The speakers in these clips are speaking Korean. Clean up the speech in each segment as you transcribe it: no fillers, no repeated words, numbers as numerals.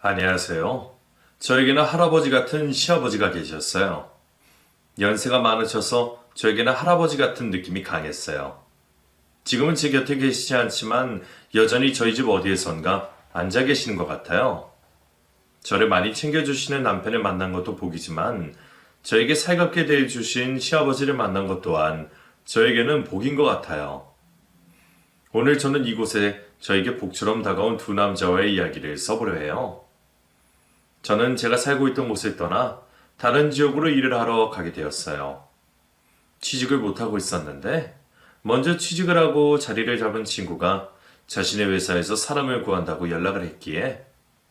안녕하세요. 저에게는 할아버지 같은 시아버지가 계셨어요. 연세가 많으셔서 저에게는 할아버지 같은 느낌이 강했어요. 지금은 제 곁에 계시지 않지만 여전히 저희 집 어디에선가 앉아 계시는 것 같아요. 저를 많이 챙겨주시는 남편을 만난 것도 복이지만 저에게 살갑게 대해주신 시아버지를 만난 것 또한 저에게는 복인 것 같아요. 오늘 저는 이곳에 저에게 복처럼 다가온 두 남자와의 이야기를 써보려 해요. 저는 제가 살고 있던 곳을 떠나 다른 지역으로 일을 하러 가게 되었어요. 취직을 못하고 있었는데 먼저 취직을 하고 자리를 잡은 친구가 자신의 회사에서 사람을 구한다고 연락을 했기에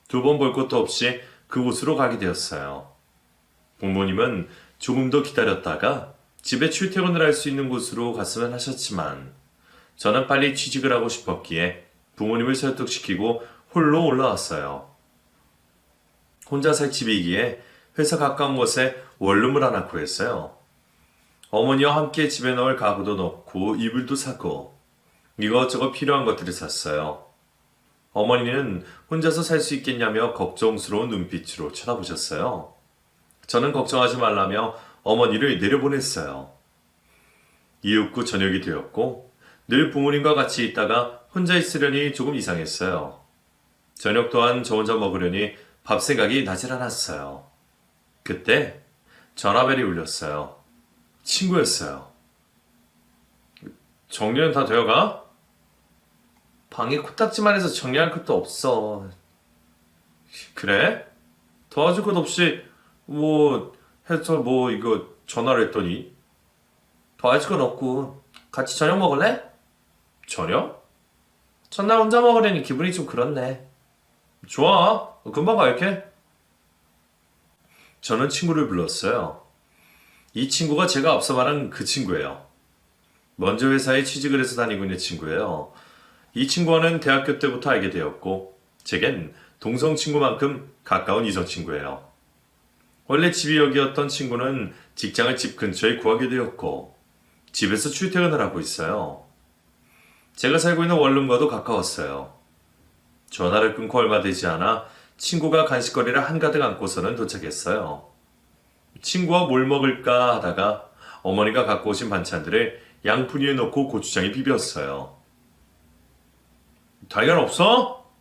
두 번 볼 것도 없이 그곳으로 가게 되었어요. 부모님은 조금 더 기다렸다가 집에 출퇴근을 할 수 있는 곳으로 갔으면 하셨지만 저는 빨리 취직을 하고 싶었기에 부모님을 설득시키고 홀로 올라왔어요. 혼자 살 집이기에 회사 가까운 곳에 원룸을 하나 구했어요. 어머니와 함께 집에 넣을 가구도 넣고 이불도 사고 이것저것 필요한 것들을 샀어요. 어머니는 혼자서 살 수 있겠냐며 걱정스러운 눈빛으로 쳐다보셨어요. 저는 걱정하지 말라며 어머니를 내려보냈어요. 이윽고 저녁이 되었고 늘 부모님과 같이 있다가 혼자 있으려니 조금 이상했어요. 저녁 또한 저 혼자 먹으려니 밥 생각이 나질 않았어요. 그때 전화벨이 울렸어요. 친구였어요. 정리는 다 되어가? 방에 코딱지만 해서 정리할 것도 없어. 그래? 도와줄 것 없이 해서 이거 전화를 했더니 도와줄 건 없고 같이 저녁 먹을래? 저녁? 전날 혼자 먹으려니 기분이 좀 그렇네. 좋아. 금방 갈게. 저는 친구를 불렀어요. 이 친구가 제가 앞서 말한 그 친구예요. 먼저 회사에 취직을 해서 다니고 있는 친구예요. 이 친구와는 대학교 때부터 알게 되었고 제겐 동성 친구만큼 가까운 이성 친구예요. 원래 집이 여기였던 친구는 직장을 집 근처에 구하게 되었고 집에서 출퇴근을 하고 있어요. 제가 살고 있는 원룸과도 가까웠어요. 전화를 끊고 얼마 되지 않아 친구가 간식거리를 한가득 안고서는 도착했어요. 친구와 뭘 먹을까 하다가 어머니가 갖고 오신 반찬들을 양푼 위에 넣고 고추장에 비볐어요. 달걀 없어?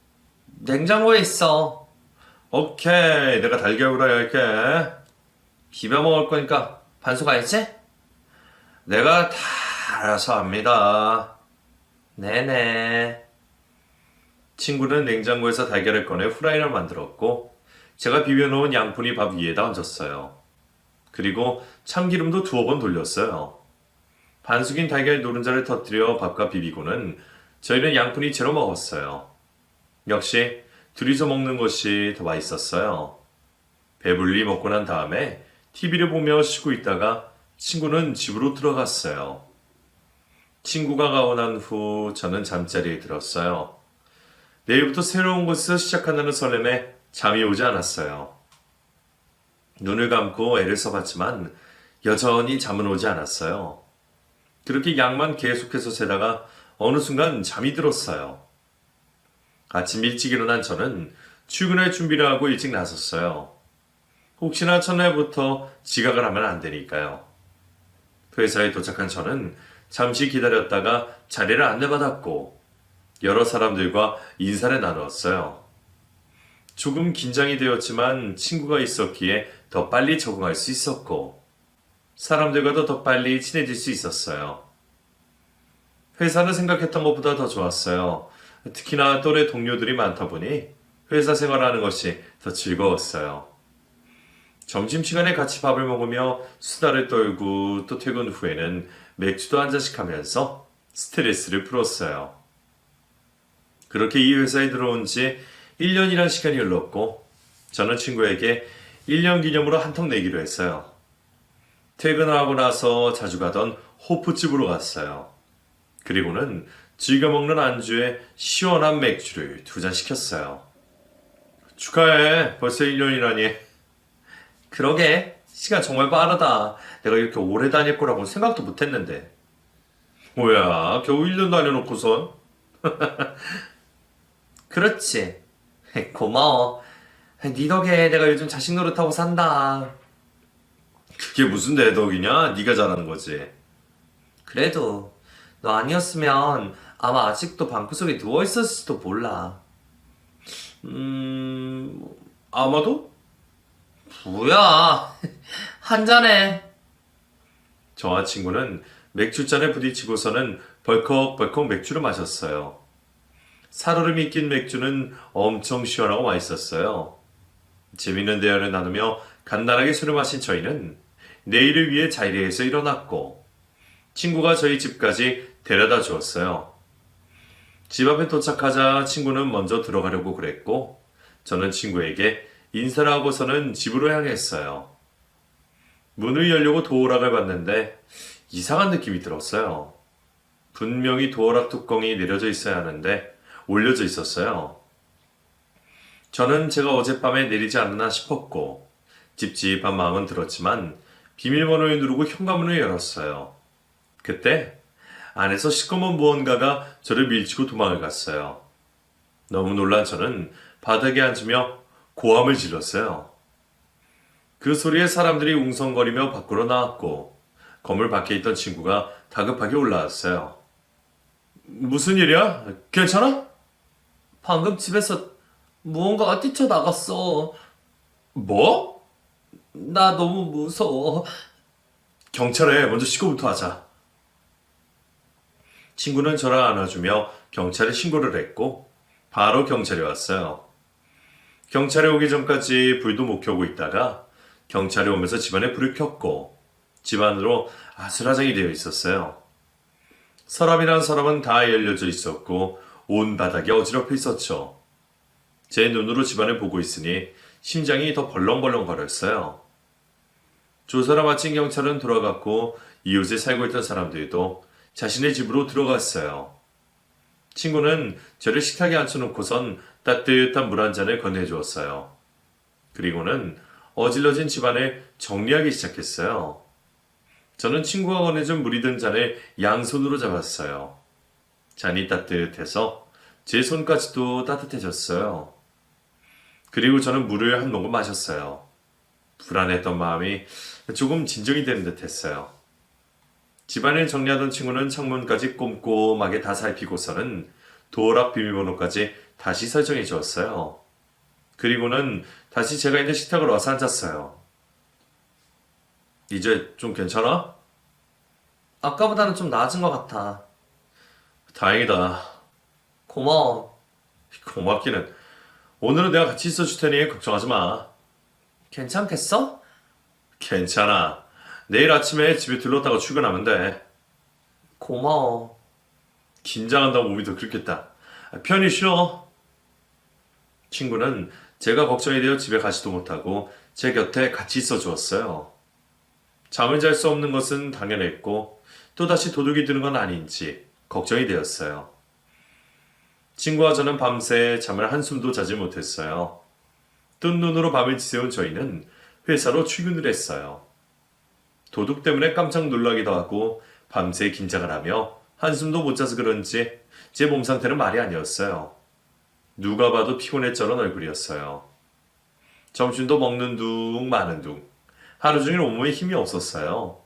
냉장고에 있어. 오케이, 내가 달걀 후라이 할게. 비벼 먹을 거니까 반숙 알지? 내가 다 알아서 합니다. 네네. 친구는 냉장고에서 달걀을 꺼내 후라이를 만들었고 제가 비벼놓은 양푼이 밥 위에다 얹었어요. 그리고 참기름도 두어 번 돌렸어요. 반숙인 달걀 노른자를 터뜨려 밥과 비비고는 저희는 양푼이 채로 먹었어요. 역시 둘이서 먹는 것이 더 맛있었어요. 배불리 먹고 난 다음에 TV를 보며 쉬고 있다가 친구는 집으로 들어갔어요. 친구가 가고 난 후 저는 잠자리에 들었어요. 내일부터 새로운 곳에서 시작한다는 설렘에 잠이 오지 않았어요. 눈을 감고 애를 써봤지만 여전히 잠은 오지 않았어요. 그렇게 약만 계속해서 재다가 어느 순간 잠이 들었어요. 아침 일찍 일어난 저는 출근할 준비를 하고 일찍 나섰어요. 혹시나 첫날부터 지각을 하면 안 되니까요. 회사에 도착한 저는 잠시 기다렸다가 자리를 안내받았고 여러 사람들과 인사를 나누었어요. 조금 긴장이 되었지만 친구가 있었기에 더 빨리 적응할 수 있었고 사람들과도 더 빨리 친해질 수 있었어요. 회사는 생각했던 것보다 더 좋았어요. 특히나 또래 동료들이 많다 보니 회사 생활하는 것이 더 즐거웠어요. 점심시간에 같이 밥을 먹으며 수다를 떨고 또 퇴근 후에는 맥주도 한 잔씩 하면서 스트레스를 풀었어요. 그렇게 이 회사에 들어온 지 1년이란 시간이 흘렀고 저는 친구에게 1년 기념으로 한턱 내기로 했어요. 퇴근하고 나서 자주 가던 호프집으로 갔어요. 그리고는 즐겨 먹는 안주에 시원한 맥주를 2잔 시켰어요. 축하해. 벌써 1년이라니. 그러게. 시간 정말 빠르다. 내가 이렇게 오래 다닐 거라고 생각도 못했는데. 뭐야, 겨우 1년 다녀놓고선? 그렇지. 고마워. 네 덕에 내가 요즘 자식 노릇하고 산다. 그게 무슨 내 덕이냐? 네가 잘하는 거지. 그래도 너 아니었으면 아마 아직도 방구석에 누워있었을지도 몰라. 음... 아마도? 뭐야? 한 잔해. 저와 친구는 맥주잔에 부딪히고서는 벌컥벌컥 맥주를 마셨어요. 살얼음이 낀 맥주는 엄청 시원하고 맛있었어요. 재밌는 대화를 나누며 간단하게 술을 마신 저희는 내일을 위해 자리에서 일어났고 친구가 저희 집까지 데려다 주었어요. 집 앞에 도착하자 친구는 먼저 들어가려고 그랬고 저는 친구에게 인사를 하고서는 집으로 향했어요. 문을 열려고 도어락을 봤는데 이상한 느낌이 들었어요. 분명히 도어락 뚜껑이 내려져 있어야 하는데 올려져 있었어요. 저는 제가 어젯밤에 내리지 않았나 싶었고 찝찝한 마음은 들었지만 비밀번호를 누르고 현관문을 열었어요. 그때 안에서 시꺼먼 무언가가 저를 밀치고 도망을 갔어요. 너무 놀란 저는 바닥에 앉으며 고함을 질렀어요. 그 소리에 사람들이 웅성거리며 밖으로 나왔고 건물 밖에 있던 친구가 다급하게 올라왔어요. 무슨 일이야? 괜찮아? 방금 집에서 무언가가 뛰쳐나갔어. 뭐? 나 너무 무서워. 경찰에 먼저 신고부터 하자. 친구는 저를 안아주며 경찰에 신고를 했고 바로 경찰이 왔어요. 경찰이 오기 전까지 불도 못 켜고 있다가 경찰이 오면서 집안에 불을 켰고 집안으로 아수라장이 되어 있었어요. 서랍이란 서랍은 다 열려져 있었고 온 바닥이 어지럽혀 있었죠. 제 눈으로 집안을 보고 있으니 심장이 더 벌렁벌렁 거렸어요. 조사를 마친 경찰은 돌아갔고 이웃에 살고 있던 사람들도 자신의 집으로 들어갔어요. 친구는 저를 식탁에 앉혀놓고선 따뜻한 물 한 잔을 건네주었어요. 그리고는 어질러진 집안을 정리하기 시작했어요. 저는 친구가 건네준 물이 든 잔을 양손으로 잡았어요. 잔이 따뜻해서 제 손까지도 따뜻해졌어요. 그리고 저는 물을 한 모금 마셨어요. 불안했던 마음이 조금 진정이 되는 듯 했어요. 집안을 정리하던 친구는 창문까지 꼼꼼하게 다 살피고서는 도어락 비밀번호까지 다시 설정해 주었어요. 그리고는 다시 제가 있는 식탁으로 와서 앉았어요. 이제 좀 괜찮아? 아까보다는 좀 나아진 것 같아. 다행이다. 고마워. 고맙기는. 오늘은 내가 같이 있어줄 테니 걱정하지 마. 괜찮겠어? 괜찮아. 내일 아침에 집에 들렀다가 출근하면 돼. 고마워. 긴장한다고 몸이 더 그렇겠다. 편히 쉬어. 친구는 제가 걱정이 되어 집에 가지도 못하고 제 곁에 같이 있어 주었어요. 잠을 잘 수 없는 것은 당연했고 또다시 도둑이 드는 건 아닌지 걱정이 되었어요. 친구와 저는 밤새 잠을 한숨도 자지 못했어요. 뜬 눈으로 밤을 지새운 저희는 회사로 출근을 했어요. 도둑 때문에 깜짝 놀라기도 하고 밤새 긴장을 하며 한숨도 못 자서 그런지 제 몸 상태는 말이 아니었어요. 누가 봐도 피곤해 쩔은 얼굴이었어요. 점심도 먹는 둥 마는 둥 하루 종일 온몸에 힘이 없었어요.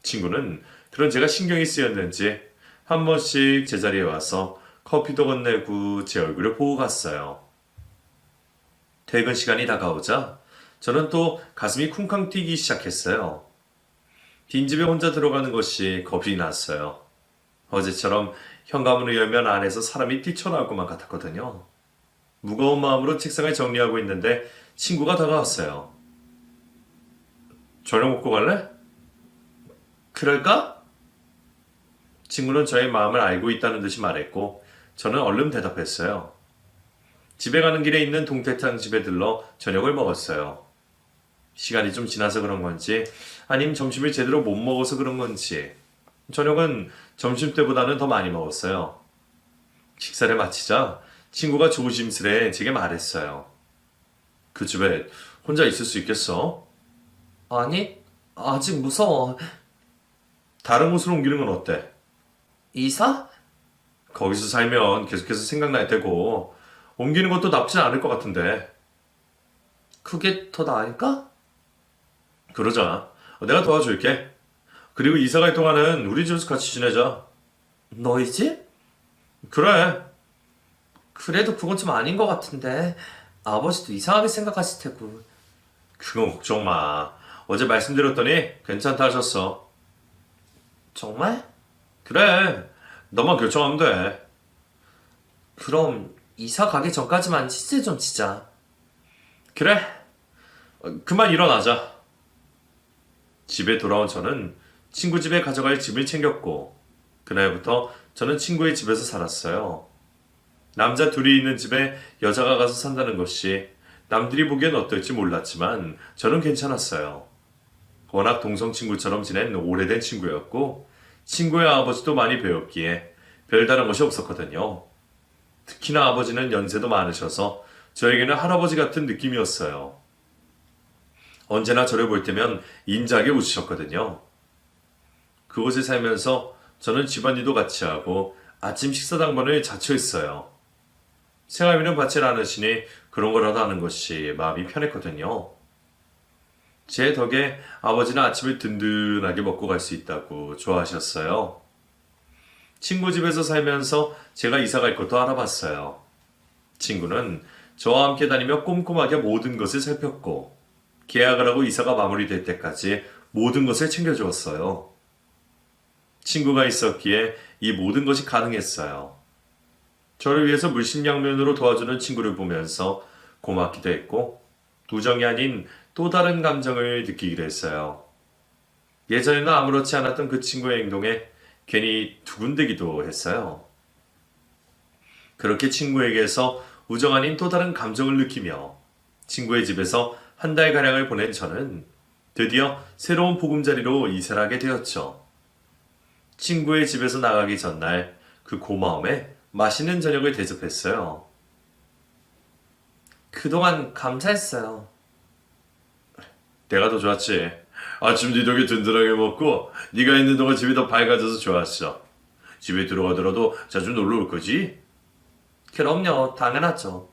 친구는 그런 제가 신경이 쓰였는지 한 번씩 제자리에 와서 커피도 건네고 제 얼굴을 보고 갔어요. 퇴근 시간이 다가오자 저는 또 가슴이 쿵쾅 뛰기 시작했어요. 빈집에 혼자 들어가는 것이 겁이 났어요. 어제처럼 현관문을 열면 안에서 사람이 뛰쳐나올 것만 같았거든요. 무거운 마음으로 책상을 정리하고 있는데 친구가 다가왔어요. 저녁 먹고 갈래? 그럴까? 친구는 저의 마음을 알고 있다는 듯이 말했고 저는 얼른 대답했어요. 집에 가는 길에 있는 동태탕 집에 들러 저녁을 먹었어요. 시간이 좀 지나서 그런 건지 아님 점심을 제대로 못 먹어서 그런 건지 저녁은 점심때보다는 더 많이 먹었어요. 식사를 마치자 친구가 조심스레 제게 말했어요. 그 집에 혼자 있을 수 있겠어? 아니, 아직 무서워. 다른 곳으로 옮기는 건 어때? 이사? 거기서 살면 계속해서 생각날 테고 옮기는 것도 나쁘진 않을 것 같은데. 그게 더 나을까? 그러자. 내가 도와줄게. 그리고 이사 갈 동안은 우리 집에서 같이 지내자. 너희 집? 그래. 그래도 그건 좀 아닌 것 같은데. 아버지도 이상하게 생각하실 테고. 그건 걱정 마. 어제 말씀드렸더니 괜찮다 하셨어. 정말? 그래. 너만 결정하면 돼. 그럼 이사 가기 전까지만 치즈 좀 치자. 그래. 그만 일어나자. 집에 돌아온 저는 친구 집에 가져갈 짐을 챙겼고 그날부터 저는 친구의 집에서 살았어요. 남자 둘이 있는 집에 여자가 가서 산다는 것이 남들이 보기엔 어떨지 몰랐지만 저는 괜찮았어요. 워낙 동성 친구처럼 지낸 오래된 친구였고 친구의 아버지도 많이 배웠기에 별다른 것이 없었거든요. 특히나 아버지는 연세도 많으셔서 저에게는 할아버지 같은 느낌이었어요. 언제나 저를 볼 때면 인자하게 웃으셨거든요. 그곳에 살면서 저는 집안일도 같이 하고 아침 식사 당번을 자처했어요. 생활비는 받질 않으시니 그런 거라도 하는 것이 마음이 편했거든요. 제 덕에 아버지는 아침을 든든하게 먹고 갈 수 있다고 좋아하셨어요. 친구 집에서 살면서 제가 이사 갈 것도 알아봤어요. 친구는 저와 함께 다니며 꼼꼼하게 모든 것을 살폈고 계약을 하고 이사가 마무리될 때까지 모든 것을 챙겨주었어요. 친구가 있었기에 이 모든 것이 가능했어요. 저를 위해서 물심양면으로 도와주는 친구를 보면서 고맙기도 했고 우정이 아닌 또 다른 감정을 느끼기도 했어요. 예전에는 아무렇지 않았던 그 친구의 행동에 괜히 두근대기도 했어요. 그렇게 친구에게서 우정 아닌 또 다른 감정을 느끼며 친구의 집에서 한 달가량을 보낸 저는 드디어 새로운 보금자리로 이사를 하게 되었죠. 친구의 집에서 나가기 전날 그 고마움에 맛있는 저녁을 대접했어요. 그동안 감사했어요. 내가 더 좋았지. 아침 뒤덕에 든든하게 먹고 네가 있는 동안 집이 더 밝아져서 좋았어. 집에 들어가더라도 자주 놀러 올 거지? 그럼요, 당연하죠.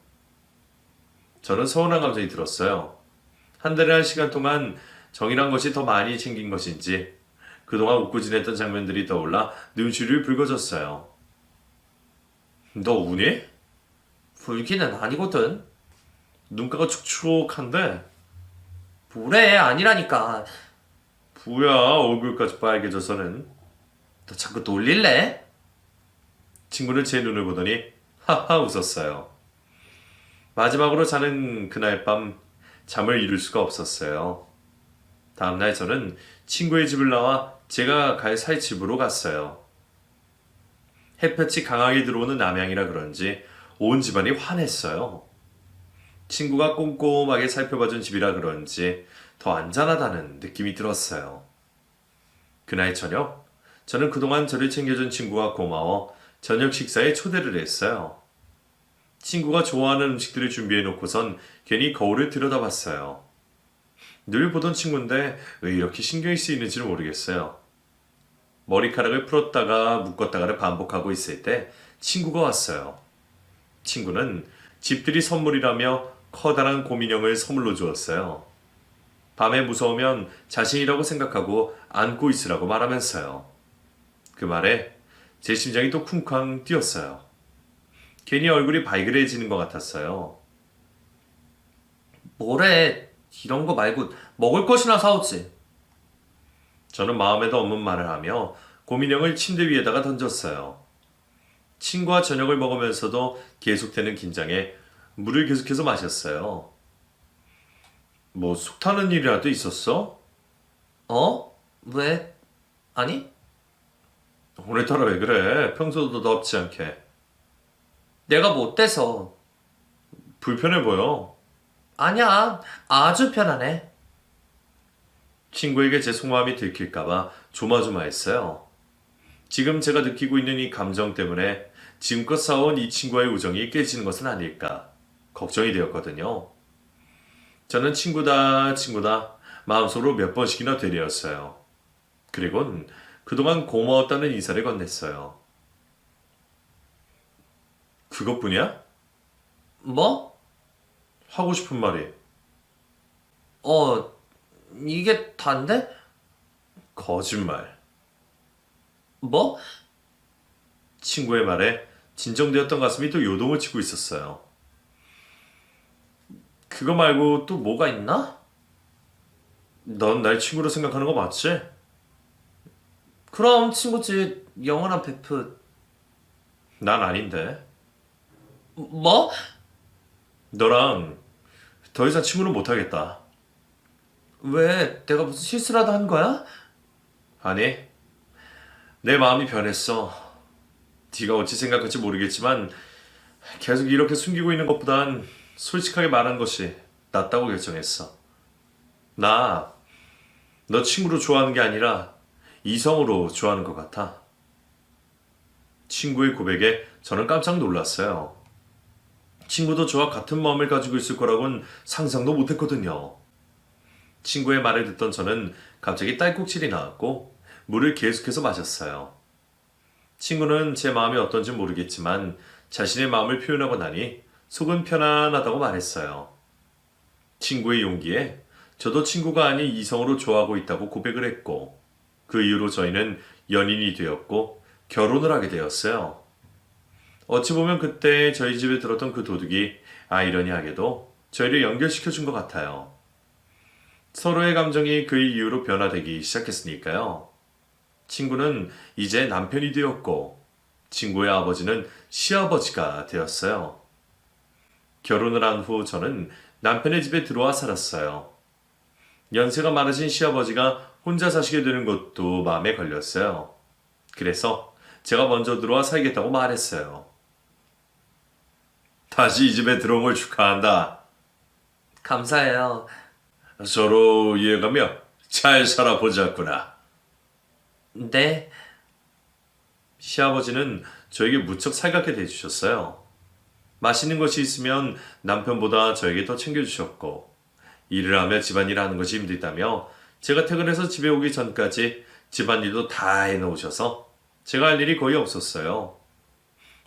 저는 서운한 감정이 들었어요. 한 달이라는 시간 동안 정이란 것이 더 많이 챙긴 것인지 그동안 웃고 지냈던 장면들이 떠올라 눈시울이 붉어졌어요. 너 우니? 불기는 아니거든. 눈가가 촉촉한데? 뭐래, 아니라니까. 뭐야, 얼굴까지 빨개져서는. 너 자꾸 놀릴래? 친구는 제 눈을 보더니 하하 웃었어요. 마지막으로 자는 그날 밤 잠을 이룰 수가 없었어요. 다음날 저는 친구의 집을 나와 제가 갈 살 집으로 갔어요. 햇볕이 강하게 들어오는 남양이라 그런지 온 집안이 환했어요. 친구가 꼼꼼하게 살펴봐준 집이라 그런지 더 안전하다는 느낌이 들었어요. 그날 저녁, 저는 그동안 저를 챙겨준 친구가 고마워 저녁 식사에 초대를 했어요. 친구가 좋아하는 음식들을 준비해 놓고선 괜히 거울을 들여다봤어요. 늘 보던 친구인데 왜 이렇게 신경이 쓰이는지를 모르겠어요. 머리카락을 풀었다가 묶었다가를 반복하고 있을 때 친구가 왔어요. 친구는 집들이 선물이라며 커다란 곰인형을 선물로 주었어요. 밤에 무서우면 자신이라고 생각하고 안고 있으라고 말하면서요. 그 말에 제 심장이 또 쿵쾅 뛰었어요. 괜히 얼굴이 발그레해지는 것 같았어요. 뭐래, 이런 거 말고 먹을 것이나 사오지. 저는 마음에도 없는 말을 하며 곰인형을 침대 위에다가 던졌어요. 친구와 저녁을 먹으면서도 계속되는 긴장에 물을 계속해서 마셨어요. 뭐 속 타는 일이라도 있었어? 어? 왜? 아니? 오늘따라 왜 그래? 평소도 덥지 않게. 내가 뭐 어때서? 불편해 보여. 아니야, 아주 편하네. 친구에게 제 속마음이 들킬까봐 조마조마했어요. 지금 제가 느끼고 있는 이 감정 때문에 지금껏 쌓아온 이 친구와의 우정이 깨지는 것은 아닐까 걱정이 되었거든요. 저는 친구다 마음속으로 몇 번씩이나 되뇌었어요. 그리곤 그동안 고마웠다는 인사를 건넸어요. 그것뿐이야? 뭐? 하고 싶은 말이. 어, 이게 단데? 거짓말. 뭐? 친구의 말에 진정되었던 가슴이 또 요동을 치고 있었어요. 그거 말고 또 뭐가 있나? 넌 날 친구로 생각하는 거 맞지? 그럼 친구지. 영원한 베프. 난 아닌데. 뭐? 너랑 더 이상 친구는 못하겠다. 왜? 내가 무슨 실수라도 한 거야? 아니, 내 마음이 변했어. 네가 어찌 생각할지 모르겠지만 계속 이렇게 숨기고 있는 것보단 솔직하게 말하는 것이 낫다고 결정했어. 나 너 친구로 좋아하는 게 아니라 이성으로 좋아하는 것 같아. 친구의 고백에 저는 깜짝 놀랐어요. 친구도 저와 같은 마음을 가지고 있을 거라고는 상상도 못했거든요. 친구의 말을 듣던 저는 갑자기 딸꾹질이 나왔고 물을 계속해서 마셨어요. 친구는 제 마음이 어떤지 모르겠지만 자신의 마음을 표현하고 나니 속은 편안하다고 말했어요. 친구의 용기에 저도 친구가 아닌 이성으로 좋아하고 있다고 고백을 했고 그 이후로 저희는 연인이 되었고 결혼을 하게 되었어요. 어찌 보면 그때 저희 집에 들었던 그 도둑이 아이러니하게도 저희를 연결시켜 준 것 같아요. 서로의 감정이 그 이후로 변화되기 시작했으니까요. 친구는 이제 남편이 되었고 친구의 아버지는 시아버지가 되었어요. 결혼을 한 후 저는 남편의 집에 들어와 살았어요. 연세가 많으신 시아버지가 혼자 사시게 되는 것도 마음에 걸렸어요. 그래서 제가 먼저 들어와 살겠다고 말했어요. 다시 이 집에 들어온 걸 축하한다. 감사해요. 서로 이해가며 잘 살아보자꾸나. 네. 시아버지는 저에게 무척 살갑게 대해주셨어요. 맛있는 것이 있으면 남편보다 저에게 더 챙겨주셨고 일을 하며 집안일을 하는 것이 힘들다며 제가 퇴근해서 집에 오기 전까지 집안일도 다 해놓으셔서 제가 할 일이 거의 없었어요.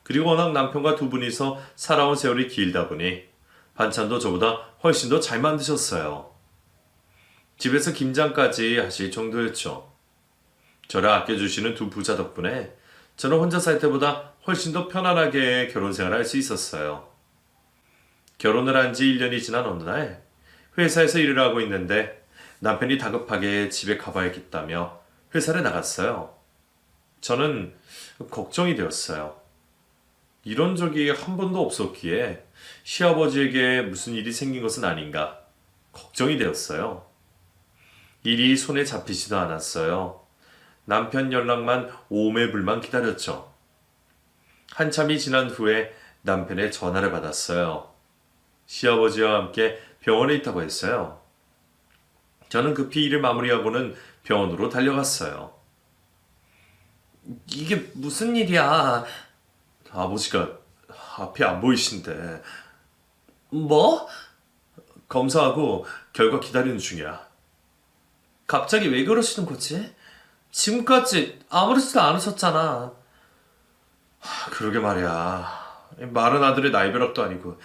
그리고 워낙 남편과 두 분이서 살아온 세월이 길다 보니 반찬도 저보다 훨씬 더 잘 만드셨어요. 집에서 김장까지 하실 정도였죠. 저를 아껴주시는 두 부자 덕분에 저는 혼자 살 때보다 훨씬 더 편안하게 결혼 생활을 할 수 있었어요. 결혼을 한 지 1년이 지난 어느 날 회사에서 일을 하고 있는데 남편이 다급하게 집에 가봐야겠다며 회사를 나갔어요. 저는 걱정이 되었어요. 이런 적이 한 번도 없었기에 시아버지에게 무슨 일이 생긴 것은 아닌가 걱정이 되었어요. 일이 손에 잡히지도 않았어요. 남편 연락만 오매불만 기다렸죠. 한참이 지난 후에 남편의 전화를 받았어요. 시아버지와 함께 병원에 있다고 했어요. 저는 급히 일을 마무리하고는 병원으로 달려갔어요. 이게 무슨 일이야? 아버지가 앞이 안 보이신데. 뭐? 검사하고 결과 기다리는 중이야. 갑자기 왜 그러시는 거지? 지금까지 아무렇지도 않으셨잖아. 그러게 말이야. 마른 아들의 나이벼락도 아니고.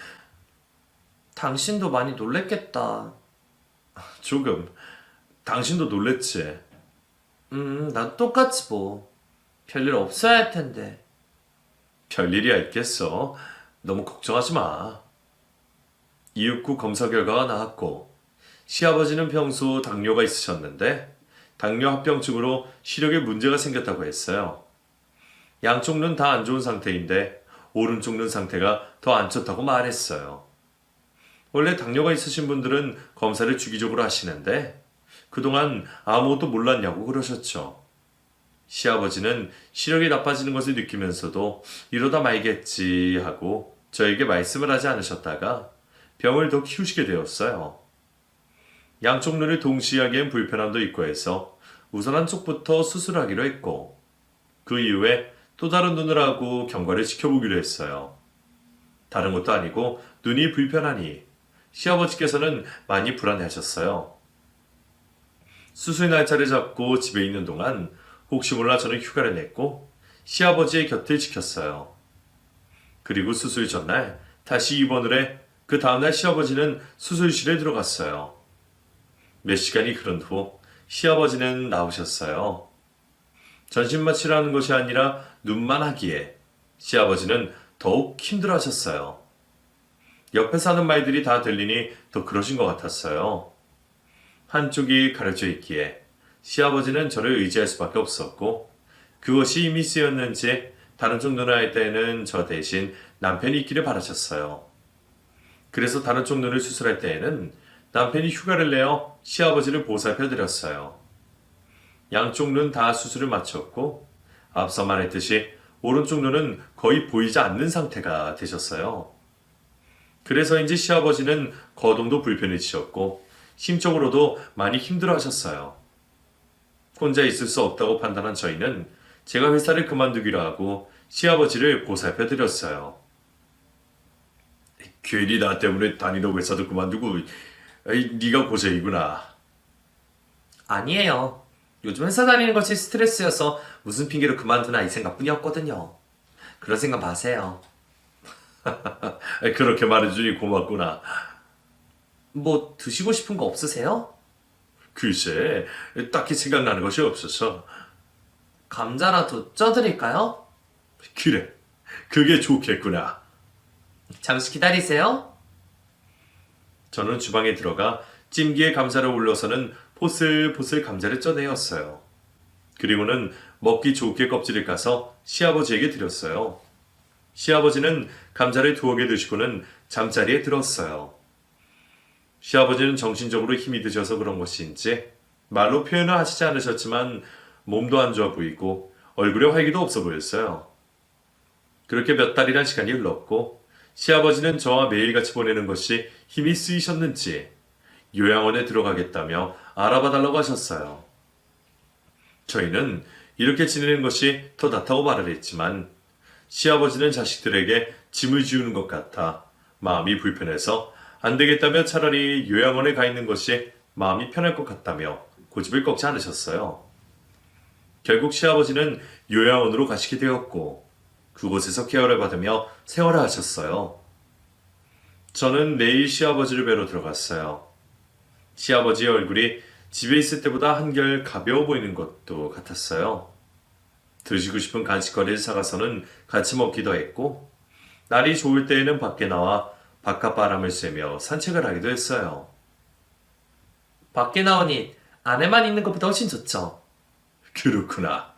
당신도 많이 놀랬겠다. 조금. 당신도 놀랬지. 난 똑같지 뭐. 별일 없어야 할 텐데. 별일이야 있겠어. 너무 걱정하지 마. 이윽고 검사 결과가 나왔고 시아버지는 평소 당뇨가 있으셨는데 당뇨 합병증으로 시력에 문제가 생겼다고 했어요. 양쪽 눈 다 안 좋은 상태인데 오른쪽 눈 상태가 더 안 좋다고 말했어요. 원래 당뇨가 있으신 분들은 검사를 주기적으로 하시는데 그동안 아무것도 몰랐냐고 그러셨죠. 시아버지는 시력이 나빠지는 것을 느끼면서도 이러다 말겠지 하고 저에게 말씀을 하지 않으셨다가 병을 더 키우시게 되었어요. 양쪽 눈을 동시에 하기엔 불편함도 있고 해서 우선 한쪽부터 수술하기로 했고 그 이후에 또 다른 눈을 하고 경과를 지켜보기로 했어요. 다른 것도 아니고 눈이 불편하니 시아버지께서는 많이 불안해하셨어요. 수술 날짜를 잡고 집에 있는 동안 혹시 몰라 저는 휴가를 냈고 시아버지의 곁을 지켰어요. 그리고 수술 전날 다시 입원을 해 그 다음날 시아버지는 수술실에 들어갔어요. 몇 시간이 흐른 후 시아버지는 나오셨어요. 전신 마취라는 것이 아니라 눈만 하기에 시아버지는 더욱 힘들어하셨어요. 옆에서 하는 말들이 다 들리니 더 그러신 것 같았어요. 한쪽이 가려져 있기에 시아버지는 저를 의지할 수밖에 없었고 그것이 이미 쓰였는지 다른 쪽 눈을 할 때에는 저 대신 남편이 있기를 바라셨어요. 그래서 다른 쪽 눈을 수술할 때에는 남편이 휴가를 내어 시아버지를 보살펴 드렸어요. 양쪽 눈 다 수술을 마쳤고 앞서 말했듯이 오른쪽 눈은 거의 보이지 않는 상태가 되셨어요. 그래서인지 시아버지는 거동도 불편해지셨고 심적으로도 많이 힘들어하셨어요. 혼자 있을 수 없다고 판단한 저희는 제가 회사를 그만두기로 하고 시아버지를 보살펴 드렸어요. 괜히 나 때문에 다니던 회사도 그만두고 네가 고생이구나. 아니에요. 요즘 회사 다니는 것이 스트레스여서 무슨 핑계로 그만두나 이 생각뿐이었거든요. 그런 생각 마세요. 그렇게 말해주니 고맙구나. 뭐 드시고 싶은 거 없으세요? 글쎄, 딱히 생각나는 것이 없어서. 감자라도 쪄드릴까요? 그래, 그게 좋겠구나. 잠시 기다리세요. 저는 주방에 들어가 찜기에 감자를 올려서는 포슬포슬 감자를 쪄내었어요. 그리고는 먹기 좋게 껍질을 까서 시아버지에게 드렸어요. 시아버지는 감자를 두어 개 드시고는 잠자리에 들었어요. 시아버지는 정신적으로 힘이 드셔서 그런 것인지 말로 표현을 하시지 않으셨지만 몸도 안 좋아 보이고 얼굴에 활기도 없어 보였어요. 그렇게 몇 달이란 시간이 흘렀고 시아버지는 저와 매일같이 보내는 것이 힘이 쓰이셨는지 요양원에 들어가겠다며 알아봐 달라고 하셨어요. 저희는 이렇게 지내는 것이 더 낫다고 말을 했지만 시아버지는 자식들에게 짐을 지우는 것 같아 마음이 불편해서 안 되겠다며 차라리 요양원에 가 있는 것이 마음이 편할 것 같다며 고집을 꺾지 않으셨어요. 결국 시아버지는 요양원으로 가시게 되었고 그곳에서 케어를 받으며 생활을 하셨어요. 저는 내일 시아버지를 뵈러 들어갔어요. 시아버지의 얼굴이 집에 있을 때보다 한결 가벼워 보이는 것도 같았어요. 드시고 싶은 간식거리를 사가서는 같이 먹기도 했고 날이 좋을 때에는 밖에 나와 바깥 바람을 쐬며 산책을 하기도 했어요. 밖에 나오니 안에만 있는 것보다 훨씬 좋죠. 그렇구나.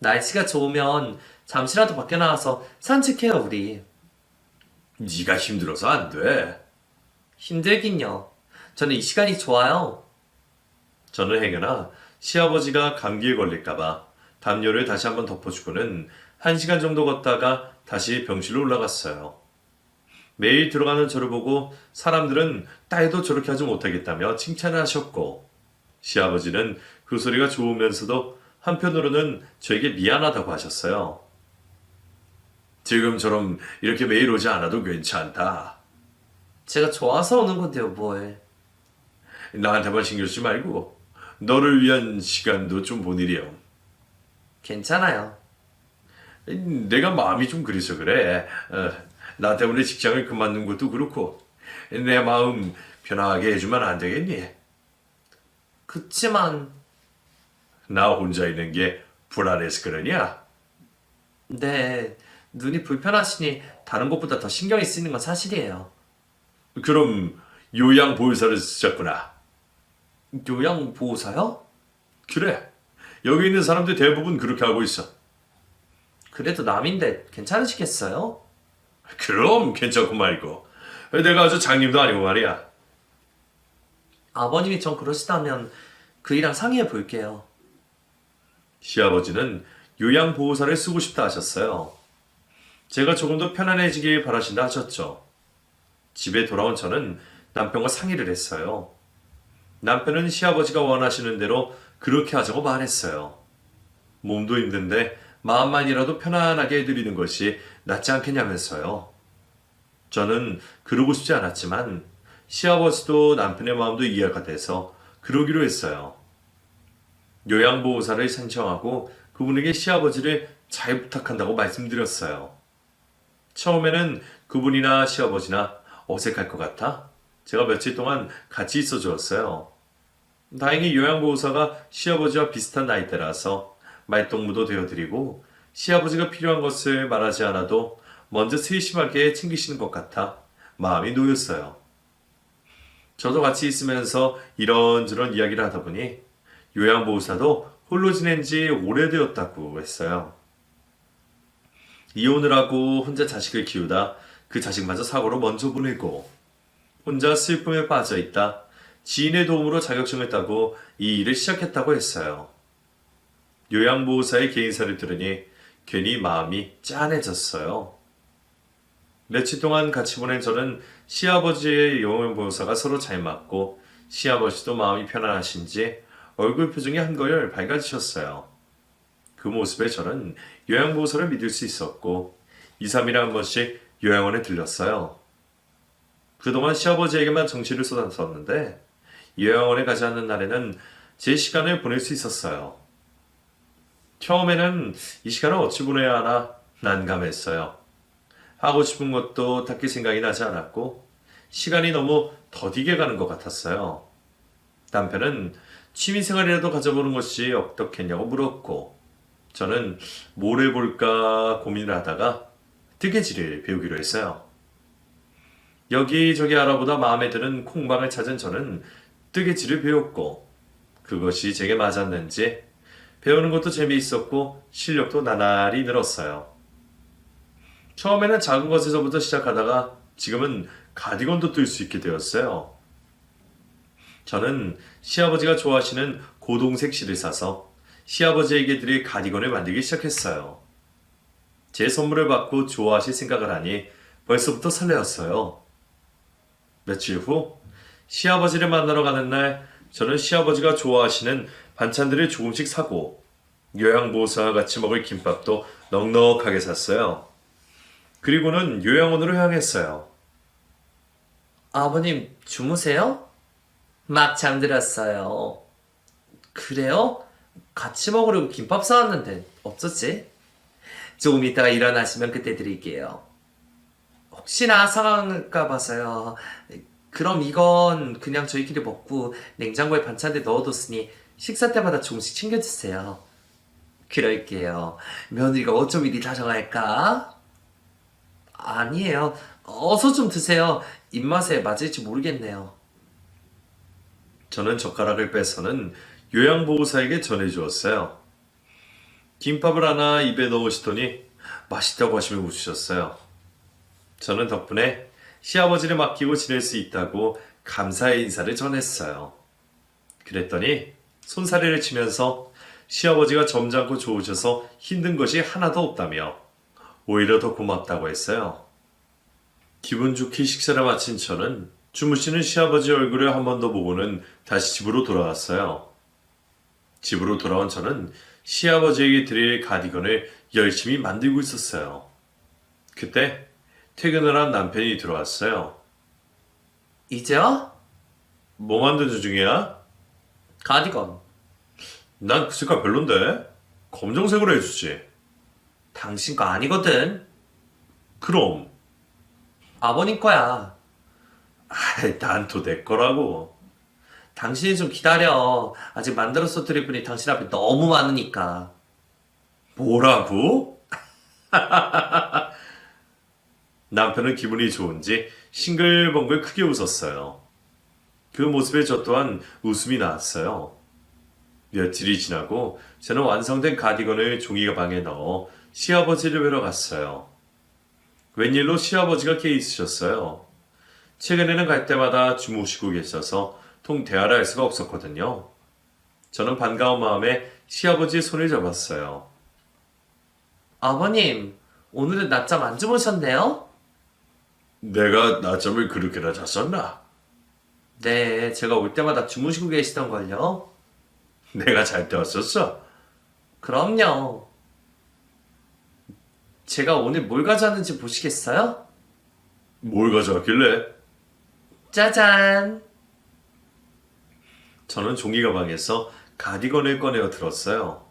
날씨가 좋으면 잠시라도 밖에 나와서 산책해요, 우리. 네가 힘들어서 안 돼. 힘들긴요. 저는 이 시간이 좋아요. 저는 행여나 시아버지가 감기에 걸릴까봐 담요를 다시 한번 덮어주고는 1시간 정도 걷다가 다시 병실로 올라갔어요. 매일 들어가는 저를 보고 사람들은 딸도 저렇게 하지 못하겠다며 칭찬을 하셨고 시아버지는 그 소리가 좋으면서도 한편으로는 저에게 미안하다고 하셨어요. 지금처럼 이렇게 매일 오지 않아도 괜찮다. 제가 좋아서 오는 건데요, 뭘. 나한테만 신경 쓰지 말고 너를 위한 시간도 좀 보내렴. 괜찮아요. 내가 마음이 좀 그래서 그래. 나 때문에 직장을 그만둔 것도 그렇고 내 마음 편하게 해주면 안 되겠니? 그치만 나 혼자 있는 게 불안해서 그러냐? 네, 눈이 불편하시니 다른 것보다 더 신경이 쓰이는 건 사실이에요. 그럼 요양보호사를 쓰셨구나. 요양보호사요? 그래, 여기 있는 사람들 대부분 그렇게 하고 있어. 그래도 남인데 괜찮으시겠어요? 그럼 괜찮고 말고. 내가 아주 장님도 아니고 말이야. 아버님이 전 그러시다면 그이랑 상의해 볼게요. 시아버지는 요양보호사를 쓰고 싶다 하셨어요. 제가 조금 더 편안해지길 바라신다 하셨죠. 집에 돌아온 저는 남편과 상의를 했어요. 남편은 시아버지가 원하시는 대로 그렇게 하자고 말했어요. 몸도 힘든데 마음만이라도 편안하게 해드리는 것이 낫지 않겠냐면서요. 저는 그러고 싶지 않았지만 시아버지도 남편의 마음도 이해가 돼서 그러기로 했어요. 요양보호사를 신청하고 그분에게 시아버지를 잘 부탁한다고 말씀드렸어요. 처음에는 그분이나 시아버지나 어색할 것 같아 제가 며칠 동안 같이 있어 주었어요. 다행히 요양보호사가 시아버지와 비슷한 나이대라서 말동무도 되어드리고 시아버지가 필요한 것을 말하지 않아도 먼저 세심하게 챙기시는 것 같아 마음이 놓였어요. 저도 같이 있으면서 이런저런 이야기를 하다 보니 요양보호사도 홀로 지낸 지 오래되었다고 했어요. 이혼을 하고 혼자 자식을 키우다 그 자식마저 사고로 먼저 보내고 혼자 슬픔에 빠져 있다 지인의 도움으로 자격증을 따고 이 일을 시작했다고 했어요. 요양보호사의 개인사를 들으니 괜히 마음이 짠해졌어요. 며칠 동안 같이 보낸 저는 시아버지의 요양보호사가 서로 잘 맞고 시아버지도 마음이 편안하신지 얼굴 표정이 한결 밝아지셨어요. 그 모습에 저는 요양보호사를 믿을 수 있었고 2, 3일에 한 번씩 요양원에 들렸어요. 그동안 시아버지에게만 정신을 쏟았었는데 요양원에 가지 않는 날에는 제 시간을 보낼 수 있었어요. 처음에는 이 시간을 어찌 보내야 하나 난감했어요. 하고 싶은 것도 딱히 생각이 나지 않았고 시간이 너무 더디게 가는 것 같았어요. 남편은 취미생활이라도 가져보는 것이 어떻겠냐고 물었고 저는 뭘 해볼까 고민을 하다가 뜨개질을 배우기로 했어요. 여기저기 알아보다 마음에 드는 콩방을 찾은 저는 뜨개질을 배웠고 그것이 제게 맞았는지 배우는 것도 재미있었고 실력도 나날이 늘었어요. 처음에는 작은 것에서부터 시작하다가 지금은 가디건도 뜰 수 있게 되었어요. 저는 시아버지가 좋아하시는 고동색 실을 사서 시아버지에게 드릴 가디건을 만들기 시작했어요. 제 선물을 받고 좋아하실 생각을 하니 벌써부터 설레었어요. 며칠 후 시아버지를 만나러 가는 날 저는 시아버지가 좋아하시는 반찬들을 조금씩 사고 요양보호사와 같이 먹을 김밥도 넉넉하게 샀어요. 그리고는 요양원으로 향했어요. 아버님, 주무세요? 막 잠들었어요. 그래요? 같이 먹으려고 김밥 사왔는데 없었지? 조금 이따가 일어나시면 그때 드릴게요. 혹시나 상할까 봐서요. 그럼 이건 그냥 저희끼리 먹고 냉장고에 반찬들 넣어뒀으니 식사 때마다 조금씩 챙겨주세요. 그럴게요. 며느리가 어쩜 이리 다정할까? 아니에요. 어서 좀 드세요. 입맛에 맞을지 모르겠네요. 저는 젓가락을 빼서는 요양보호사에게 전해주었어요. 김밥을 하나 입에 넣으시더니 맛있다고 하시며 웃으셨어요. 저는 덕분에 시아버지를 맡기고 지낼 수 있다고 감사의 인사를 전했어요. 그랬더니 손사래를 치면서 시아버지가 점잖고 좋으셔서 힘든 것이 하나도 없다며 오히려 더 고맙다고 했어요. 기분 좋게 식사를 마친 저는 주무시는 시아버지 얼굴을 한 번 더 보고는 다시 집으로 돌아왔어요. 집으로 돌아온 저는 시아버지에게 드릴 가디건을 열심히 만들고 있었어요. 그때 퇴근을 한 남편이 들어왔어요. 이제요? 뭐 만드는 중이야? 가디건. 난 그 색깔 별론데. 검정색으로 해주지. 당신 거 아니거든. 그럼. 아버님 거야. 난 또 내 거라고. 당신이 좀 기다려. 아직 만들어서 드릴 분이 당신 앞에 너무 많으니까. 뭐라고? 남편은 기분이 좋은지 싱글벙글 크게 웃었어요. 그 모습에 저 또한 웃음이 나왔어요. 며칠이 지나고 저는 완성된 가디건을 종이 가방에 넣어 시아버지를 뵈러 갔어요. 웬일로 시아버지가 깨 있으셨어요. 최근에는 갈 때마다 주무시고 계셔서 통 대화를 할 수가 없었거든요. 저는 반가운 마음에 시아버지의 손을 잡았어요. 아버님, 오늘은 낮잠 안 주무셨네요? 내가 낮잠을 그렇게나 잤었나? 네, 제가 올 때마다 주무시고 계시던걸요? 내가 잘 때 왔었어? 그럼요. 제가 오늘 뭘 가져왔는지 보시겠어요? 뭘 가져왔길래? 짜잔! 저는 종이 가방에서 가디건을 꺼내어 들었어요.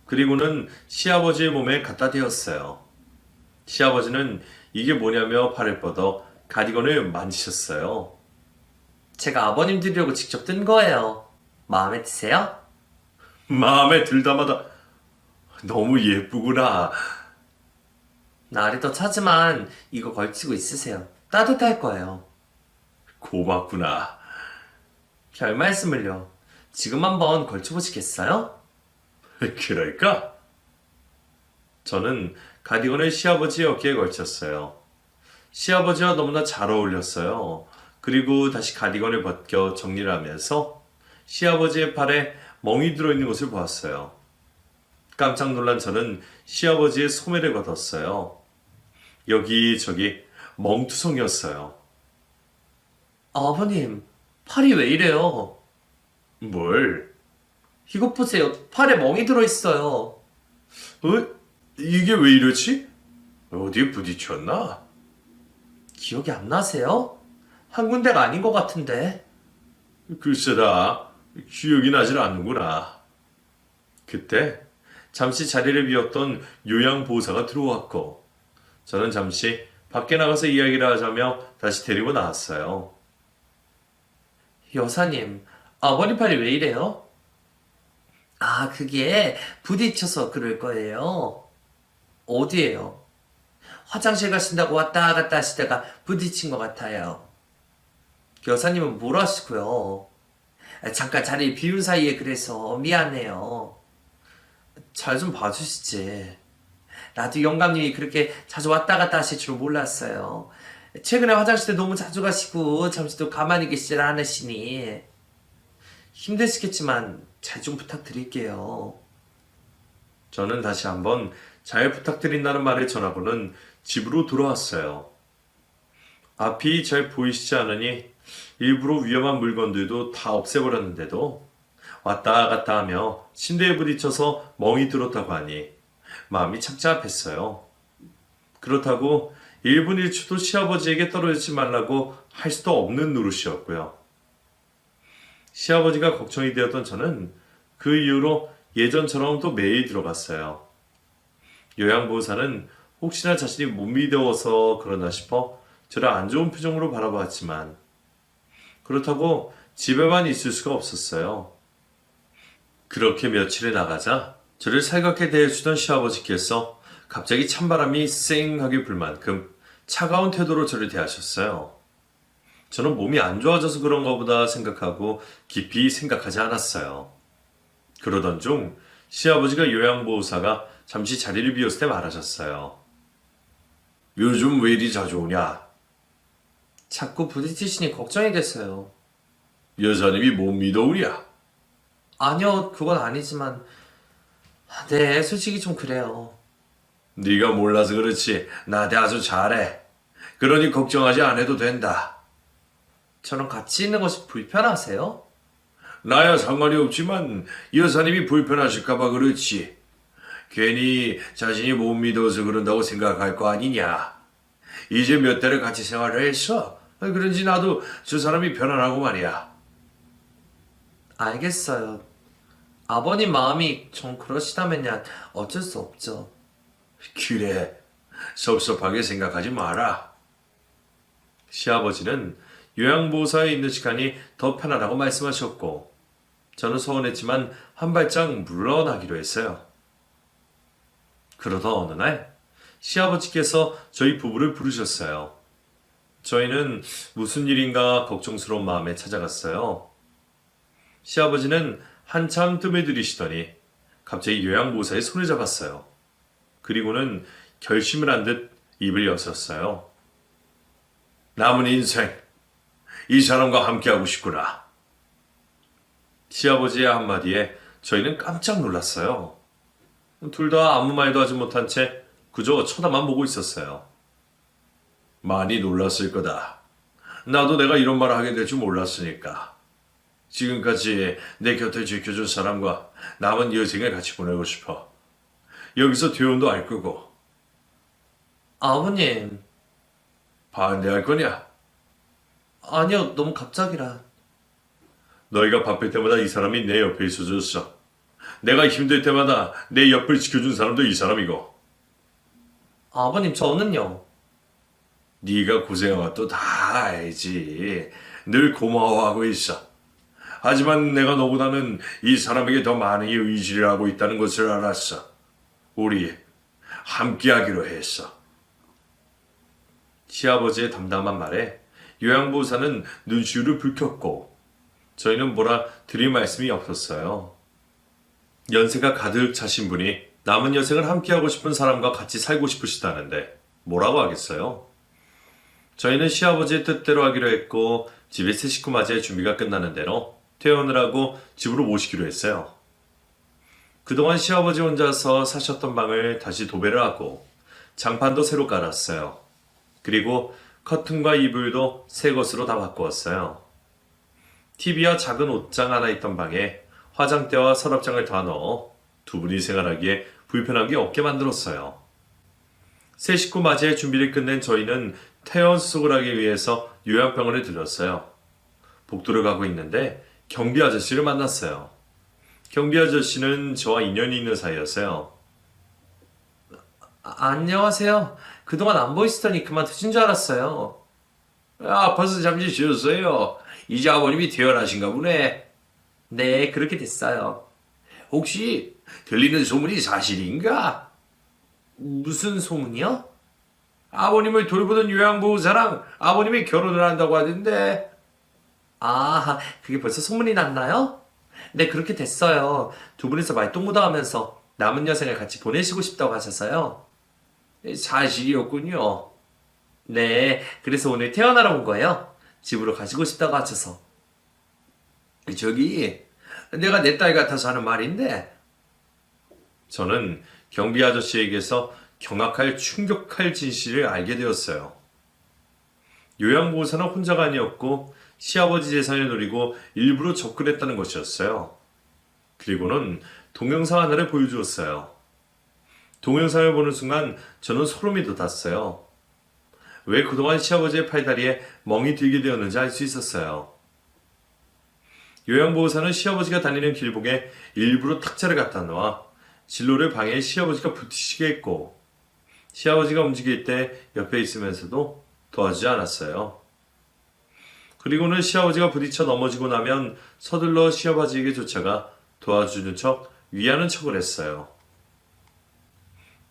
그리고는 시아버지의 몸에 갖다 대었어요. 시아버지는 이게 뭐냐며 팔을 뻗어 가디건을 만지셨어요. 제가 아버님 드리려고 직접 뜬 거예요. 마음에 드세요? 마음에 들다마다 너무 예쁘구나. 날이 더 차지만 이거 걸치고 있으세요. 따뜻할 거예요. 고맙구나. 별 말씀을요. 지금 한번 걸쳐보시겠어요? 그럴까? 저는 가디건을 시아버지의 어깨에 걸쳤어요. 시아버지와 너무나 잘 어울렸어요. 그리고 다시 가디건을 벗겨 정리를 하면서 시아버지의 팔에 멍이 들어있는 것을 보았어요. 깜짝 놀란 저는 시아버지의 소매를 걷었어요. 여기저기 멍투성이었어요. 아버님, 팔이 왜 이래요? 뭘? 이것 보세요. 팔에 멍이 들어있어요. 어? 이게 왜 이러지? 어디에 부딪혔나? 기억이 안 나세요? 한 군데가 아닌 것 같은데. 글쎄다. 기억이 나질 않는구나. 그때 잠시 자리를 비웠던 요양보호사가 들어왔고 저는 잠시 밖에 나가서 이야기를 하자며 다시 데리고 나왔어요. 여사님, 아버님 팔이 왜 이래요? 아, 그게 부딪혀서 그럴 거예요. 어디에요? 화장실 가신다고 왔다 갔다 하시다가 부딪힌 것 같아요. 여사님은 뭘 하시고요? 잠깐 자리 비운 사이에 그래서 미안해요. 잘 좀 봐주시지. 나도 영감님이 그렇게 자주 왔다 갔다 하실 줄 몰랐어요. 최근에 화장실에 너무 자주 가시고 잠시도 가만히 계시질 않으시니 힘드시겠지만 잘 좀 부탁드릴게요. 저는 다시 한번 잘 부탁드린다는 말을 전하고는 집으로 돌아왔어요. 앞이 잘 보이시지 않으니 일부러 위험한 물건들도 다 없애버렸는데도 왔다 갔다 하며 침대에 부딪혀서 멍이 들었다고 하니 마음이 착잡했어요. 그렇다고 1분 1초도 시아버지에게 떨어지지 말라고 할 수도 없는 노릇이었고요. 시아버지가 걱정이 되었던 저는 그 이후로 예전처럼 또 매일 들어갔어요. 요양보호사는 혹시나 자신이 못 믿어서 그러나 싶어 저를 안 좋은 표정으로 바라보았지만 그렇다고 집에만 있을 수가 없었어요. 그렇게 며칠이 나가자 저를 살갑게 대해주던 시아버지께서 갑자기 찬바람이 쌩하게 불 만큼 차가운 태도로 저를 대하셨어요. 저는 몸이 안 좋아져서 그런가 보다 생각하고 깊이 생각하지 않았어요. 그러던 중 시아버지가 요양보호사가 잠시 자리를 비웠을 때 말하셨어요. 요즘 왜 이리 자주 오냐? 자꾸 부딪히시니 걱정이 됐어요. 여사님이 못 믿어오랴? 아니요, 그건 아니지만 네, 솔직히 좀 그래요. 네가 몰라서 그렇지 나한테 아주 잘해. 그러니 걱정하지 않아도 된다. 저랑 같이 있는 것이 불편하세요? 나야 상관이 없지만 여사님이 불편하실까봐 그렇지. 괜히 자신이 못 믿어서 그런다고 생각할 거 아니냐. 이제 몇 달을 같이 생활을 했어. 그런지 나도 저 사람이 편안하고 말이야. 알겠어요. 아버님 마음이 좀 그러시다면야 어쩔 수 없죠. 그래, 섭섭하게 생각하지 마라. 시아버지는 요양보호사에 있는 시간이 더 편하다고 말씀하셨고 저는 서운했지만 한 발짝 물러나기로 했어요. 그러다 어느 날 시아버지께서 저희 부부를 부르셨어요. 저희는 무슨 일인가 걱정스러운 마음에 찾아갔어요. 시아버지는 한참 뜸을 들이시더니 갑자기 요양보호사의 손을 잡았어요. 그리고는 결심을 한 듯 입을 여셨어요. 남은 인생 이 사람과 함께하고 싶구나. 시아버지의 한마디에 저희는 깜짝 놀랐어요. 둘 다 아무 말도 하지 못한 채 그저 쳐다만 보고 있었어요. 많이 놀랐을 거다. 나도 내가 이런 말을 하게 될 줄 몰랐으니까. 지금까지 내 곁을 지켜준 사람과 남은 여생을 같이 보내고 싶어. 여기서 퇴원도 할 거고. 아버님, 반대할 거냐? 아니요, 너무 갑작이라. 너희가 바쁠 때마다 이 사람이 내 옆에 있어줬어. 내가 힘들 때마다 내 옆을 지켜준 사람도 이 사람이고. 아버님, 저는요. 네가 고생한 것도 다 알지. 늘 고마워하고 있어. 하지만 내가 너보다는 이 사람에게 더 많이 의지를 하고 있다는 것을 알았어. 우리 함께하기로 했어. 시아버지의 담담한 말에 요양보호사는 눈시울을 붉혔고 저희는 뭐라 드릴 말씀이 없었어요. 연세가 가득 차신 분이 남은 여생을 함께하고 싶은 사람과 같이 살고 싶으시다는데 뭐라고 하겠어요? 저희는 시아버지의 뜻대로 하기로 했고 집에 새 식구 맞이할 준비가 끝나는 대로 퇴원을 하고 집으로 모시기로 했어요. 그동안 시아버지 혼자서 사셨던 방을 다시 도배를 하고 장판도 새로 깔았어요. 그리고 커튼과 이불도 새 것으로 다 바꾸었어요. TV와 작은 옷장 하나 있던 방에 화장대와 서랍장을 다 넣어 두 분이 생활하기에 불편함이 없게 만들었어요. 새 식구 맞이할 준비를 끝낸 저희는 퇴원 수속을 하기 위해서 요양병원에 들렀어요. 복도를 가고 있는데 경비 아저씨를 만났어요. 경비 아저씨는 저와 인연이 있는 사이였어요. 안녕하세요. 그동안 안 보이시더니 그만두신 줄 알았어요. 아파서 잠시 쉬었어요. 이제 아버님이 퇴원하신가 보네. 네, 그렇게 됐어요. 혹시 들리는 소문이 사실인가? 무슨 소문이요? 아버님을 돌보던 요양보호사랑 아버님이 결혼을 한다고 하던데. 아, 그게 벌써 소문이 났나요? 네, 그렇게 됐어요. 두 분이서 말동무당하면서 남은 여생을 같이 보내시고 싶다고 하셔서요. 사실이었군요. 네, 그래서 오늘 퇴원하러 온 거예요. 집으로 가시고 싶다고 하셔서. 저기 내가 내 딸 같아서 하는 말인데. 저는 경비 아저씨에게서 경악할 충격할 진실을 알게 되었어요. 요양보호사는 혼자가 아니었고 시아버지 재산을 노리고 일부러 접근했다는 것이었어요. 그리고는 동영상 하나를 보여주었어요. 동영상을 보는 순간 저는 소름이 돋았어요. 왜 그동안 시아버지의 팔다리에 멍이 들게 되었는지 알 수 있었어요. 요양보호사는 시아버지가 다니는 길목에 일부러 탁자를 갖다 놓아 진로를 방해 시아버지가 부딪히게 했고 시아버지가 움직일 때 옆에 있으면서도 도와주지 않았어요. 그리고는 시아버지가 부딪혀 넘어지고 나면 서둘러 시아버지에게 쫓아가 도와주는 척 위하는 척을 했어요.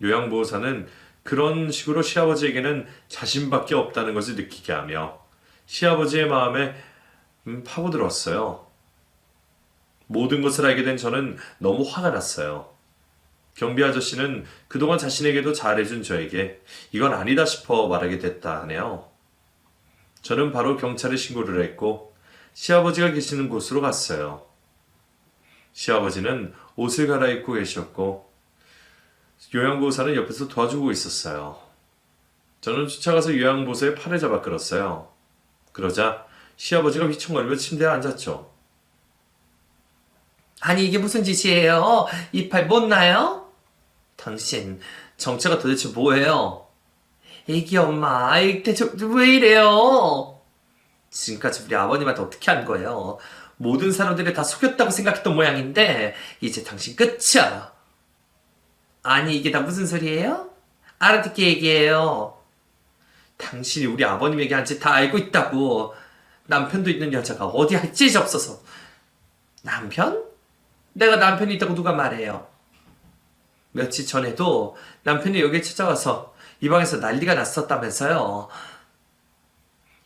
요양보호사는 그런 식으로 시아버지에게는 자신밖에 없다는 것을 느끼게 하며 시아버지의 마음에 파고들었어요. 모든 것을 알게 된 저는 너무 화가 났어요. 경비 아저씨는 그동안 자신에게도 잘해준 저에게 이건 아니다 싶어 말하게 됐다 하네요. 저는 바로 경찰에 신고를 했고 시아버지가 계시는 곳으로 갔어요. 시아버지는 옷을 갈아입고 계셨고 요양보호사는 옆에서 도와주고 있었어요. 저는 쫓아가서 요양보호사의 팔을 잡아 끌었어요. 그러자 시아버지가 휘청거리며 침대에 앉았죠. 아니, 이게 무슨 짓이에요? 이 팔 못 나요? 당신, 정체가 도대체 뭐예요? 애기 엄마, 아이, 대체 왜 이래요? 지금까지 우리 아버님한테 어떻게 한 거예요? 모든 사람들이 다 속였다고 생각했던 모양인데, 이제 당신 끝이야. 아니, 이게 다 무슨 소리예요? 알아듣게 얘기해요. 당신이 우리 아버님에게 한 짓 다 알고 있다고. 남편도 있는 여자가 어디 할 짓이 없어서. 남편? 내가 남편이 있다고 누가 말해요? 며칠 전에도 남편이 여기 찾아와서 이 방에서 난리가 났었다면서요.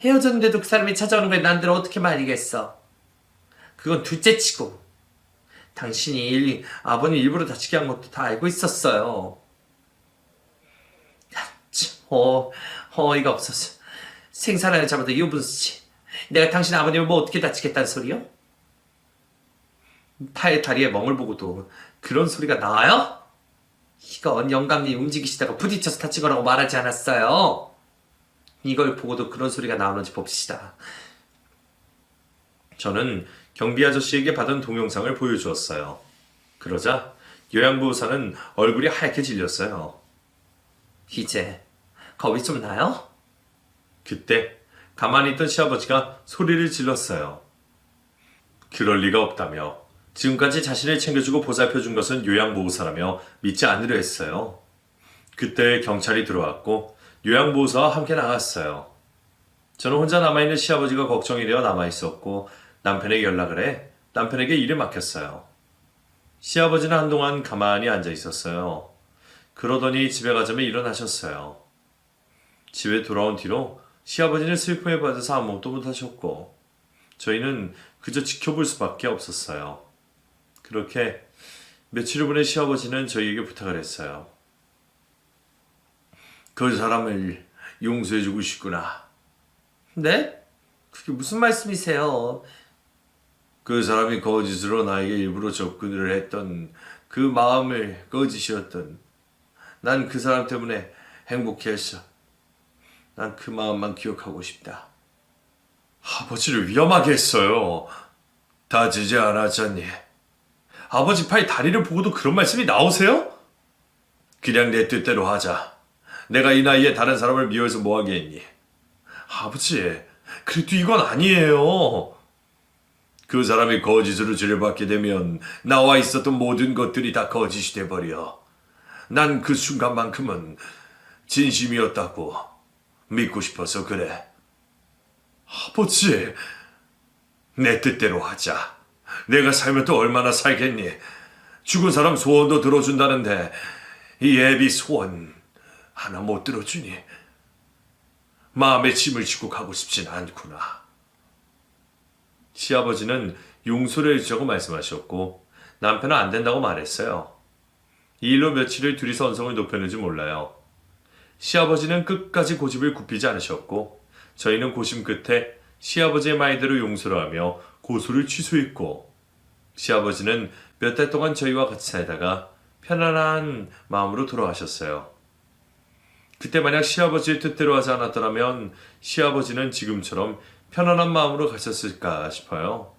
헤어졌는데도 그 사람이 찾아오는 거에 난들 어떻게 말이겠어. 그건 둘째치고 당신이 아버님 일부러 다치게 한 것도 다 알고 있었어요. 어이가 없어서. 생사를 잡아도 유분수지. 내가 당신 아버님을 뭐 어떻게 다치겠다는 소리요? 팔 다리에 멍을 보고도 그런 소리가 나와요? 이건 영감님 움직이시다가 부딪혀서 다친 거라고 말하지 않았어요. 이걸 보고도 그런 소리가 나오는지 봅시다. 저는 경비 아저씨에게 받은 동영상을 보여주었어요. 그러자 요양보호사는 얼굴이 하얗게 질렸어요. 이제 겁이 좀 나요? 그때 가만히 있던 시아버지가 소리를 질렀어요. 그럴 리가 없다며 지금까지 자신을 챙겨주고 보살펴준 것은 요양보호사라며 믿지 않으려 했어요. 그때 경찰이 들어왔고 요양보호사와 함께 나갔어요. 저는 혼자 남아있는 시아버지가 걱정이 되어 남아있었고 남편에게 연락을 해 남편에게 일을 맡겼어요. 시아버지는 한동안 가만히 앉아 있었어요. 그러더니 집에 가자며 일어나셨어요. 집에 돌아온 뒤로 시아버지는 슬픔에 빠져서 아무것도 못하셨고 저희는 그저 지켜볼 수밖에 없었어요. 그렇게 며칠 후에 시아버지는 저희에게 부탁을 했어요. 그 사람을 용서해주고 싶구나. 네? 그게 무슨 말씀이세요? 그 사람이 거짓으로 나에게 일부러 접근을 했던 그 마음을 거짓이었던 난 그 사람 때문에 행복해했어. 난 그 마음만 기억하고 싶다. 아버지를 위험하게 했어요. 다치지 않았잖니. 아버지 팔 다리를 보고도 그런 말씀이 나오세요? 그냥 내 뜻대로 하자. 내가 이 나이에 다른 사람을 미워해서 뭐하게 했니? 아버지, 그래도 이건 아니에요. 그 사람이 거짓으로 죄를 받게 되면 나와 있었던 모든 것들이 다 거짓이 돼버려. 난 그 순간만큼은 진심이었다고 믿고 싶어서 그래. 아버지, 내 뜻대로 하자. 내가 살면 또 얼마나 살겠니? 죽은 사람 소원도 들어준다는데 이 애비 소원 하나 못 들어주니? 마음에 짐을 지고 가고 싶진 않구나. 시아버지는 용서를 해주자고 말씀하셨고 남편은 안 된다고 말했어요. 이 일로 며칠을 둘이서 언성을 높였는지 몰라요. 시아버지는 끝까지 고집을 굽히지 않으셨고 저희는 고심 끝에 시아버지의 말대로 용서를 하며 고소를 취소했고 시아버지는 몇 달 동안 저희와 같이 살다가 편안한 마음으로 돌아가셨어요. 그때 만약 시아버지의 뜻대로 하지 않았더라면 시아버지는 지금처럼 편안한 마음으로 가셨을까 싶어요.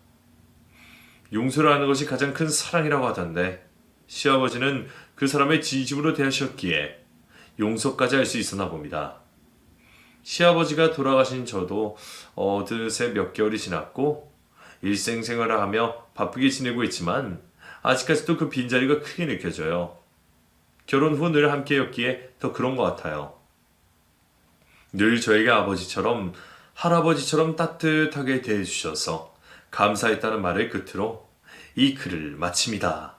용서를 하는 것이 가장 큰 사랑이라고 하던데 시아버지는 그 사람을 진심으로 대하셨기에 용서까지 할 수 있었나 봅니다. 시아버지가 돌아가신 저도 어느새 몇 개월이 지났고 일생생활을 하며 바쁘게 지내고 있지만 아직까지도 그 빈자리가 크게 느껴져요. 결혼 후 늘 함께였기에 더 그런 것 같아요. 늘 저에게 아버지처럼 할아버지처럼 따뜻하게 대해주셔서 감사했다는 말을 끝으로 이 글을 마칩니다.